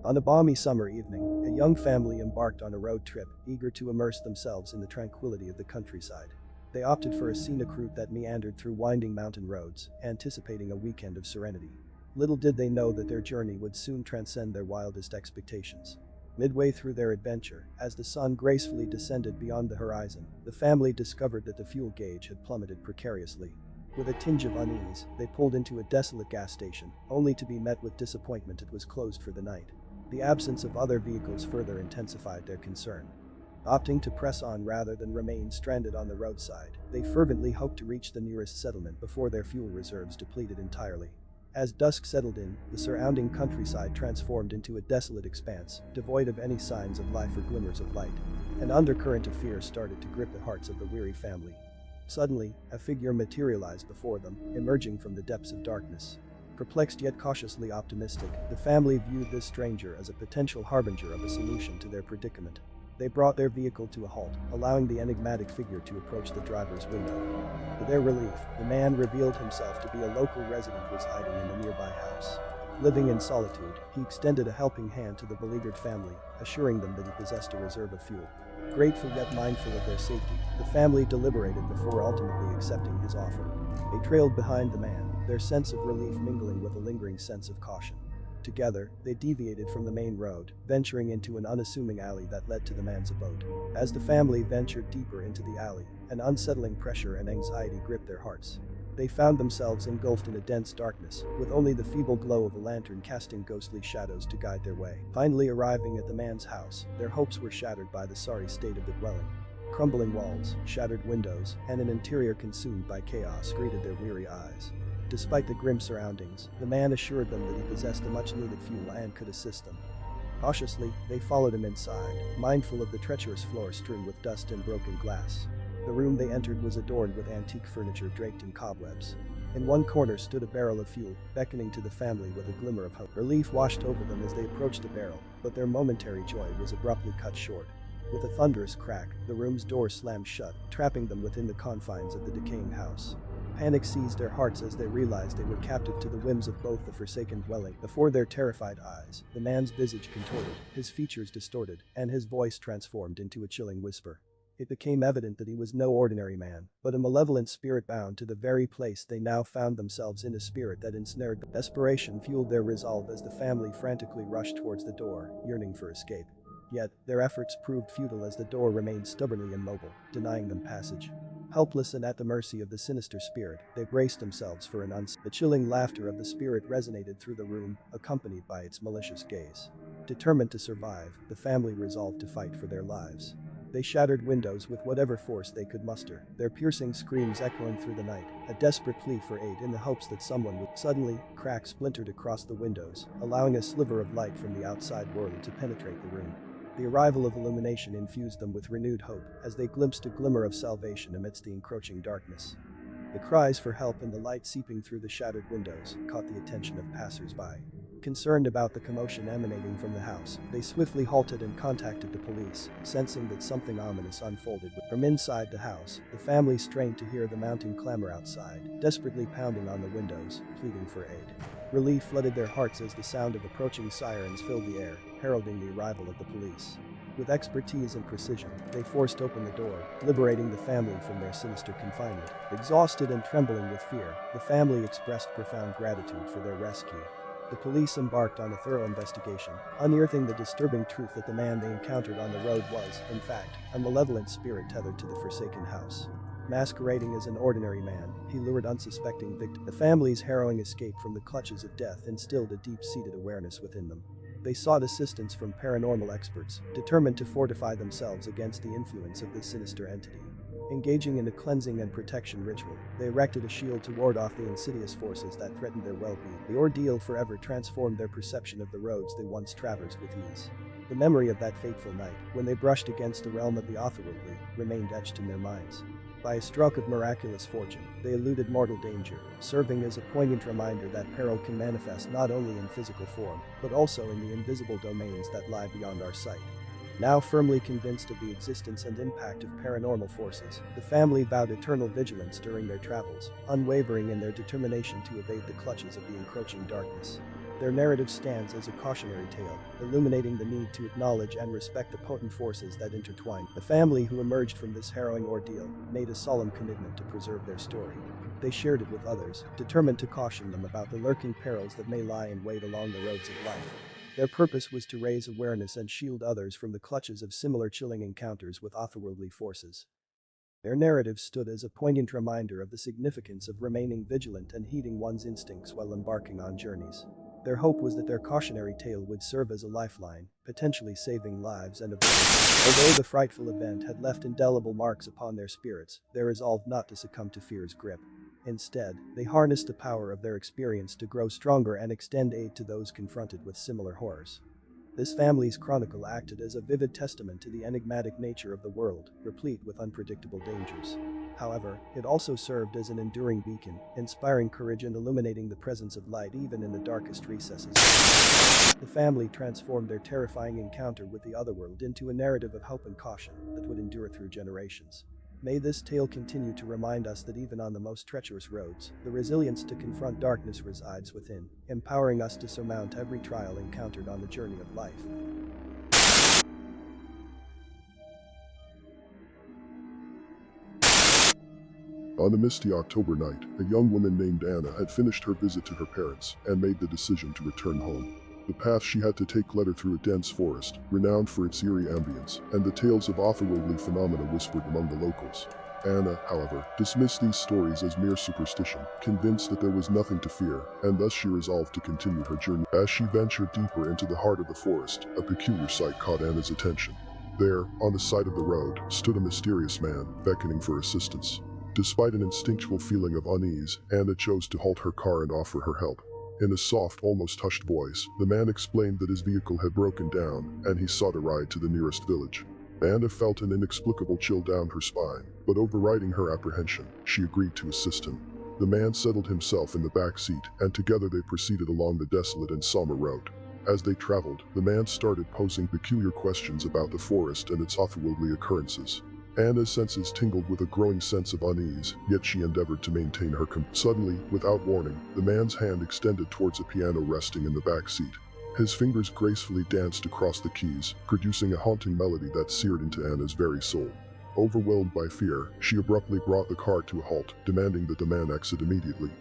On a balmy summer evening, a young family embarked on a road trip, eager to immerse themselves in the tranquility of the countryside. They opted for a scenic route that meandered through winding mountain roads, anticipating a weekend of serenity. Little did they know that their journey would soon transcend their wildest expectations. Midway through their adventure, as the sun gracefully descended beyond the horizon, the family discovered that the fuel gauge had plummeted precariously. With a tinge of unease, they pulled into a desolate gas station, only to be met with disappointment. It was closed for the night. The absence of other vehicles further intensified their concern. Opting to press on rather than remain stranded on the roadside, they fervently hoped to reach the nearest settlement before their fuel reserves depleted entirely. As dusk settled in, the surrounding countryside transformed into a desolate expanse, devoid of any signs of life or glimmers of light. An undercurrent of fear started to grip the hearts of the weary family. Suddenly, a figure materialized before them, emerging from the depths of darkness. Perplexed yet cautiously optimistic, the family viewed this stranger as a potential harbinger of a solution to their predicament. They brought their vehicle to a halt, allowing the enigmatic figure to approach the driver's window. To their relief, the man revealed himself to be a local resident residing in the nearby house. Living in solitude, he extended a helping hand to the beleaguered family, assuring them that he possessed a reserve of fuel. Grateful yet mindful of their safety, the family deliberated before ultimately accepting his offer. They trailed behind the man, their sense of relief mingling with a lingering sense of caution. Together, they deviated from the main road, venturing into an unassuming alley that led to the man's abode. As the family ventured deeper into the alley, an unsettling pressure and anxiety gripped their hearts. They found themselves engulfed in a dense darkness, with only the feeble glow of a lantern casting ghostly shadows to guide their way. Finally arriving at the man's house, their hopes were shattered by the sorry state of the dwelling. Crumbling walls, shattered windows, and an interior consumed by chaos greeted their weary eyes. Despite the grim surroundings, the man assured them that he possessed the much-needed fuel and could assist them. Cautiously, they followed him inside, mindful of the treacherous floor strewn with dust and broken glass. The room they entered was adorned with antique furniture draped in cobwebs. In one corner stood a barrel of fuel, beckoning to the family with a glimmer of hope. Relief washed over them as they approached the barrel, but their momentary joy was abruptly cut short. With a thunderous crack, the room's door slammed shut, trapping them within the confines of the decaying house. Panic seized their hearts as they realized they were captive to the whims of both the forsaken dwelling. Before their terrified eyes, the man's visage contorted, his features distorted, and his voice transformed into a chilling whisper. It became evident that he was no ordinary man, but a malevolent spirit bound to the very place they now found themselves in, a spirit that ensnared them. Desperation fueled their resolve as the family frantically rushed towards the door, yearning for escape. Yet, their efforts proved futile as the door remained stubbornly immobile, denying them passage. Helpless and at the mercy of the sinister spirit, they braced themselves for an The chilling laughter of the spirit resonated through the room, accompanied by its malicious gaze. Determined to survive, the family resolved to fight for their lives. They shattered windows with whatever force they could muster, their piercing screams echoing through the night, a desperate plea for aid in the hopes that someone would. Suddenly, cracks splintered across the windows, allowing a sliver of light from the outside world to penetrate the room. The arrival of illumination infused them with renewed hope as they glimpsed a glimmer of salvation amidst the encroaching darkness. The cries for help and the light seeping through the shattered windows caught the attention of passers-by. Concerned about the commotion emanating from the house, they swiftly halted and contacted the police, sensing that something ominous unfolded. From inside the house, the family strained to hear the mounting clamor outside, desperately pounding on the windows, pleading for aid. Relief flooded their hearts as the sound of approaching sirens filled the air, heralding the arrival of the police. With expertise and precision, they forced open the door, liberating the family from their sinister confinement. Exhausted and trembling with fear, the family expressed profound gratitude for their rescue. The police embarked on a thorough investigation, unearthing the disturbing truth that the man they encountered on the road was, in fact, a malevolent spirit tethered to the forsaken house. Masquerading as an ordinary man, he lured unsuspecting victims. The family's harrowing escape from the clutches of death instilled a deep-seated awareness within them. They sought assistance from paranormal experts, determined to fortify themselves against the influence of this sinister entity. Engaging in a cleansing and protection ritual, they erected a shield to ward off the insidious forces that threatened their well-being. The ordeal forever transformed their perception of the roads they once traversed with ease. The memory of that fateful night, when they brushed against the realm of the otherworldly, remained etched in their minds. By a stroke of miraculous fortune, they eluded mortal danger, serving as a poignant reminder that peril can manifest not only in physical form, but also in the invisible domains that lie beyond our sight. Now firmly convinced of the existence and impact of paranormal forces, the family vowed eternal vigilance during their travels, unwavering in their determination to evade the clutches of the encroaching darkness. Their narrative stands as a cautionary tale, illuminating the need to acknowledge and respect the potent forces that intertwine. The family who emerged from this harrowing ordeal made a solemn commitment to preserve their story. They shared it with others, determined to caution them about the lurking perils that may lie in wait along the roads of life. Their purpose was to raise awareness and shield others from the clutches of similar chilling encounters with otherworldly forces. Their narrative stood as a poignant reminder of the significance of remaining vigilant and heeding one's instincts while embarking on journeys. Their hope was that their cautionary tale would serve as a lifeline, potentially saving lives and although the frightful event had left indelible marks upon their spirits, they resolved not to succumb to fear's grip. Instead, they harnessed the power of their experience to grow stronger and extend aid to those confronted with similar horrors. This family's chronicle acted as a vivid testament to the enigmatic nature of the world, replete with unpredictable dangers. However, it also served as an enduring beacon, inspiring courage and illuminating the presence of light even in the darkest recesses. The family transformed their terrifying encounter with the otherworld into a narrative of hope and caution that would endure through generations. May this tale continue to remind us that even on the most treacherous roads, the resilience to confront darkness resides within, empowering us to surmount every trial encountered on the journey of life. On a misty October night, a young woman named Anna had finished her visit to her parents and made the decision to return home. The path she had to take led her through a dense forest, renowned for its eerie ambience, and the tales of otherworldly phenomena whispered among the locals. Anna, however, dismissed these stories as mere superstition, convinced that there was nothing to fear, and thus she resolved to continue her journey. As she ventured deeper into the heart of the forest, a peculiar sight caught Anna's attention. There, on the side of the road, stood a mysterious man, beckoning for assistance. Despite an instinctual feeling of unease, Anna chose to halt her car and offer her help. In a soft, almost hushed voice, the man explained that his vehicle had broken down, and he sought a ride to the nearest village. Anna felt an inexplicable chill down her spine, but overriding her apprehension, she agreed to assist him. The man settled himself in the back seat, and together they proceeded along the desolate and somber road. As they traveled, the man started posing peculiar questions about the forest and its otherworldly occurrences. Anna's senses tingled with a growing sense of unease, yet she endeavored to maintain her composure. Suddenly, without warning, the man's hand extended towards a piano resting in the back seat. His fingers gracefully danced across the keys, producing a haunting melody that seared into Anna's very soul. Overwhelmed by fear, she abruptly brought the car to a halt, demanding that the man exit immediately.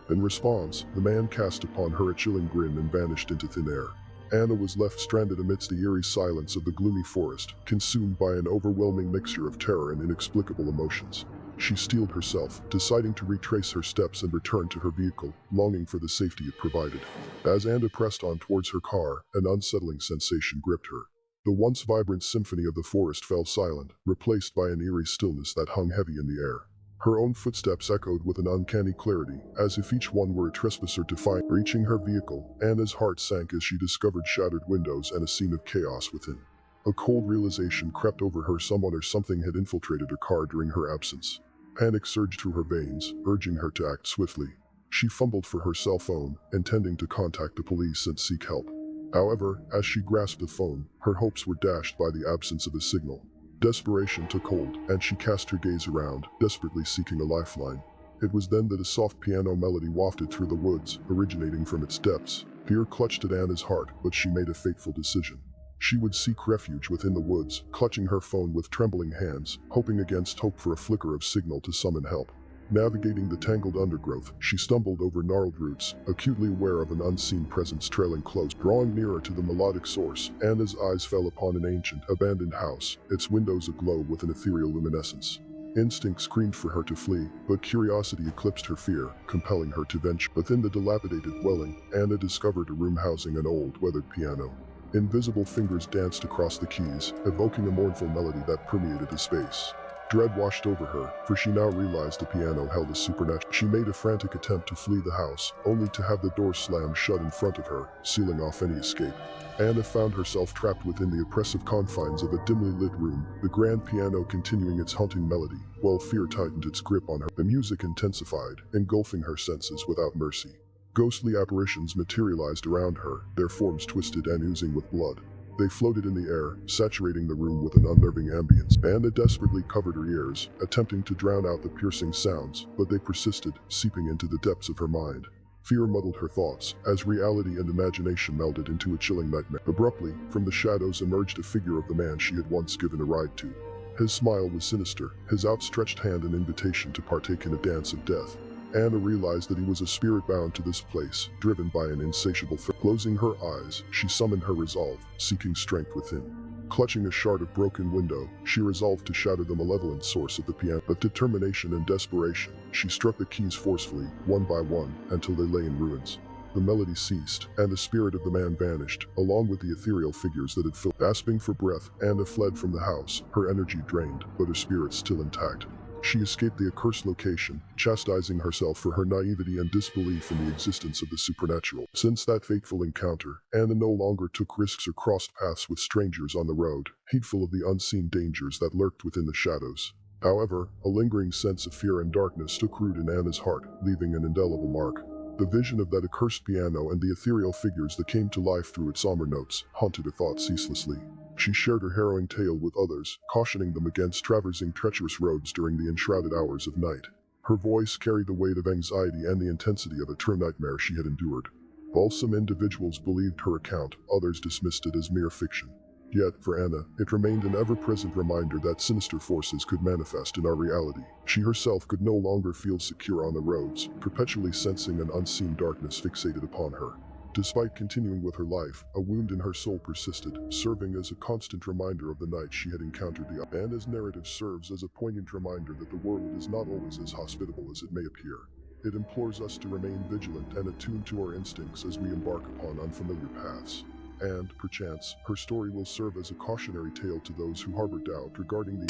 In response, the man cast upon her a chilling grin and vanished into thin air. Anna was left stranded amidst the eerie silence of the gloomy forest, consumed by an overwhelming mixture of terror and inexplicable emotions. She steeled herself, deciding to retrace her steps and return to her vehicle, longing for the safety it provided. As Anna pressed on towards her car, an unsettling sensation gripped her. The once vibrant symphony of the forest fell silent, replaced by an eerie stillness that hung heavy in the air. Her own footsteps echoed with an uncanny clarity, as if each one were a trespasser to find. Reaching her vehicle, Anna's heart sank as she discovered shattered windows and a scene of chaos within. A cold realization crept over her: someone or something had infiltrated her car during her absence. Panic surged through her veins, urging her to act swiftly. She fumbled for her cell phone, intending to contact the police and seek help. However, as she grasped the phone, her hopes were dashed by the absence of a signal. Desperation took hold, and she cast her gaze around, desperately seeking a lifeline. It was then that a soft piano melody wafted through the woods, originating from its depths. Fear clutched at Anna's heart, but she made a fateful decision. She would seek refuge within the woods, clutching her phone with trembling hands, hoping against hope for a flicker of signal to summon help. Navigating the tangled undergrowth, she stumbled over gnarled roots, acutely aware of an unseen presence trailing close. Drawing nearer to the melodic source, Anna's eyes fell upon an ancient, abandoned house, its windows aglow with an ethereal luminescence. Instinct screamed for her to flee, but curiosity eclipsed her fear, compelling her to venture. Within the dilapidated dwelling, Anna discovered a room housing an old, weathered piano. Invisible fingers danced across the keys, evoking a mournful melody that permeated the space. Dread washed over her, for she now realized the piano held a supernatural. She made a frantic attempt to flee the house, only to have the door slam shut in front of her, sealing off any escape. Anna found herself trapped within the oppressive confines of a dimly lit room, the grand piano continuing its haunting melody, while fear tightened its grip on her. The music intensified, engulfing her senses without mercy. Ghostly apparitions materialized around her, their forms twisted and oozing with blood. They floated in the air, saturating the room with an unnerving ambience. Anna desperately covered her ears, attempting to drown out the piercing sounds, but they persisted, seeping into the depths of her mind. Fear muddled her thoughts, as reality and imagination melded into a chilling nightmare. Abruptly, from the shadows emerged a figure of the man she had once given a ride to. His smile was sinister, his outstretched hand an invitation to partake in a dance of death. Anna realized that he was a spirit bound to this place, driven by an insatiable thirst. Closing her eyes, she summoned her resolve, seeking strength within. Clutching a shard of broken window, she resolved to shatter the malevolent source of the piano. With determination and desperation, she struck the keys forcefully, one by one, until they lay in ruins. The melody ceased, and the spirit of the man vanished, along with the ethereal figures that had filled. Gasping for breath, Anna fled from the house, her energy drained, but her spirit still intact. She escaped the accursed location, chastising herself for her naivety and disbelief in the existence of the supernatural. Since that fateful encounter, Anna no longer took risks or crossed paths with strangers on the road, heedful of the unseen dangers that lurked within the shadows. However, a lingering sense of fear and darkness took root in Anna's heart, leaving an indelible mark. The vision of that accursed piano and the ethereal figures that came to life through its somber notes haunted her thoughts ceaselessly. She shared her harrowing tale with others, cautioning them against traversing treacherous roads during the enshrouded hours of night. Her voice carried the weight of anxiety and the intensity of a true nightmare she had endured. While some individuals believed her account, others dismissed it as mere fiction. Yet, for Anna, it remained an ever-present reminder that sinister forces could manifest in our reality. She herself could no longer feel secure on the roads, perpetually sensing an unseen darkness fixated upon her. Despite continuing with her life, a wound in her soul persisted, serving as a constant reminder of the night she had encountered the other. Anna's narrative serves as a poignant reminder that the world is not always as hospitable as it may appear. It implores us to remain vigilant and attuned to our instincts as we embark upon unfamiliar paths. And, perchance, her story will serve as a cautionary tale to those who harbor doubt regarding the